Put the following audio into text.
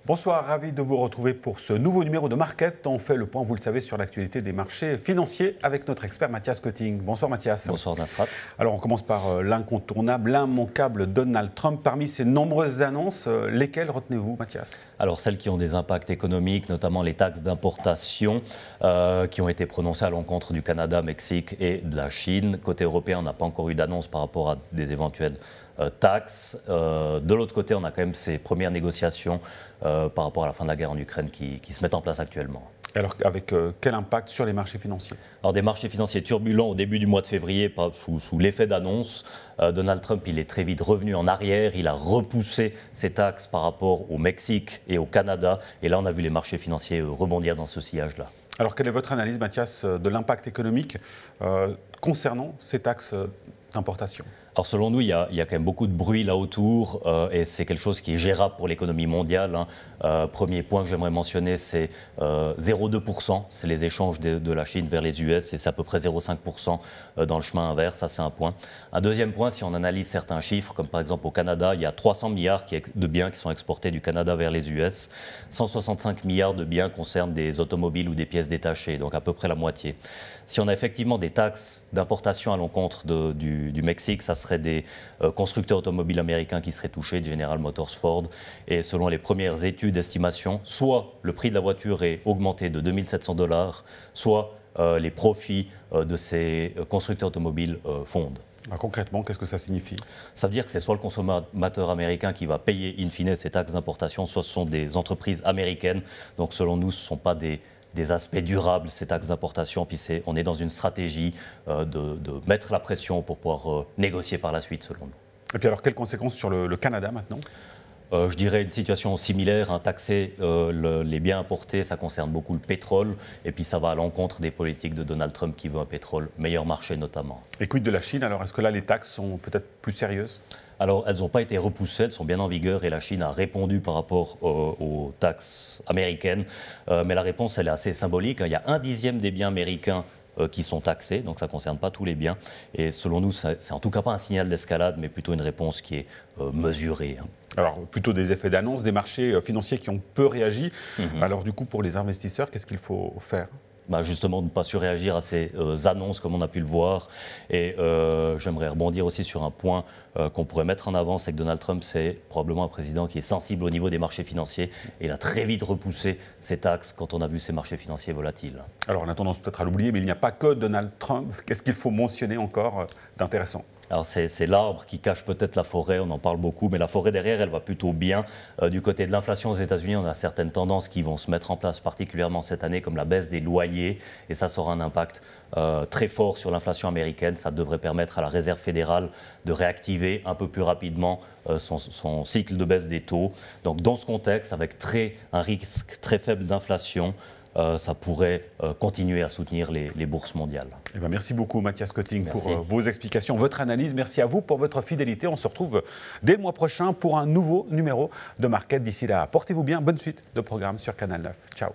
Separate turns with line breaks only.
Bonsoir, ravi de vous retrouver pour ce nouveau numéro de Market. On fait le point, vous le savez, sur l'actualité des marchés financiers avec notre expert Mathias Cotting. Bonsoir Mathias.
Bonsoir Nasrat.
Alors on commence par l'incontournable, l'immanquable Donald Trump. Parmi ses nombreuses annonces, lesquelles retenez-vous Mathias?
Alors celles qui ont des impacts économiques, notamment les taxes d'importation qui ont été prononcées à l'encontre du Canada, Mexique et de la Chine. Côté européen, on n'a pas encore eu d'annonce par rapport à des éventuelles taxes. De l'autre côté, on a quand même ces premières négociations par rapport à la fin de la guerre en Ukraine qui se mettent en place actuellement.
Alors avec quel impact sur les marchés financiers?
Alors des marchés financiers turbulents au début du mois de février, sous l'effet d'annonce. Donald Trump, il est très vite revenu en arrière, il a repoussé ses taxes par rapport au Mexique et au Canada. Et là, on a vu les marchés financiers rebondir dans ce sillage-là.
Alors quelle est votre analyse, Mathias, de l'impact économique concernant ces taxes d'importation?
Alors selon nous, il y a quand même beaucoup de bruit là autour et c'est quelque chose qui est gérable pour l'économie mondiale. Premier point que j'aimerais mentionner, c'est 0,2%, c'est les échanges de la Chine vers les US et c'est à peu près 0,5% dans le chemin inverse, ça c'est un point. Un deuxième point, si on analyse certains chiffres, comme par exemple au Canada, il y a 300 milliards de biens qui sont exportés du Canada vers les US, 165 milliards de biens concernent des automobiles ou des pièces détachées, donc à peu près la moitié. Si on a effectivement des taxes d'importation à l'encontre du Mexique, ça serait des constructeurs automobiles américains qui seraient touchés, General Motors, Ford. Et selon les premières études d'estimation, soit le prix de la voiture est augmenté de 2 700 $, soit les profits de ces constructeurs automobiles fondent.
Concrètement, qu'est-ce que ça signifie?
Ça veut dire que c'est soit le consommateur américain qui va payer in fine ces taxes d'importation, soit ce sont des entreprises américaines. Donc selon nous, ce ne sont pas des aspects durables, ces taxes d'importation. Puis on est dans une stratégie de mettre la pression pour pouvoir négocier par la suite, selon nous.
Et puis alors, quelles conséquences sur le Canada maintenant?
Je dirais une situation similaire, taxer les biens importés, ça concerne beaucoup le pétrole, et puis ça va à l'encontre des politiques de Donald Trump qui veut un pétrole meilleur marché notamment.
Et quid de la Chine? Alors est-ce que là les taxes sont peut-être plus sérieuses?
Alors, elles n'ont pas été repoussées, elles sont bien en vigueur et la Chine a répondu par rapport aux taxes américaines. Mais la réponse, elle est assez symbolique. Il y a 1/10 des biens américains qui sont taxés, donc ça ne concerne pas tous les biens. Et selon nous, c'est en tout cas pas un signal d'escalade, mais plutôt une réponse qui est mesurée.
Alors, plutôt des effets d'annonce, des marchés financiers qui ont peu réagi. Alors, du coup, pour les investisseurs, qu'est-ce qu'il faut faire?
Justement, de ne pas surréagir à ces annonces comme on a pu le voir. Et j'aimerais rebondir aussi sur un point qu'on pourrait mettre en avant, c'est que Donald Trump, c'est probablement un président qui est sensible au niveau des marchés financiers. Et il a très vite repoussé ses taxes quand on a vu ces marchés financiers volatiles. Alors, on a tendance peut-être à l'oublier, mais il n'y a pas que Donald Trump. Qu'est-ce qu'il faut mentionner encore d'intéressant? Alors c'est l'arbre qui cache peut-être la forêt, on en parle beaucoup, mais la forêt derrière, elle va plutôt bien. Du côté de l'inflation aux États-Unis, on a certaines tendances qui vont se mettre en place, particulièrement cette année, comme la baisse des loyers, et ça aura un impact très fort sur l'inflation américaine. Ça devrait permettre à la Réserve fédérale de réactiver un peu plus rapidement son cycle de baisse des taux. Donc dans ce contexte, avec un risque très faible d'inflation, ça pourrait continuer à soutenir les bourses mondiales.
Merci beaucoup Mathias Cotting pour vos explications, votre analyse. Merci à vous pour votre fidélité. On se retrouve dès le mois prochain pour un nouveau numéro de Market. D'ici là, portez-vous bien. Bonne suite de programme sur Canal 9. Ciao.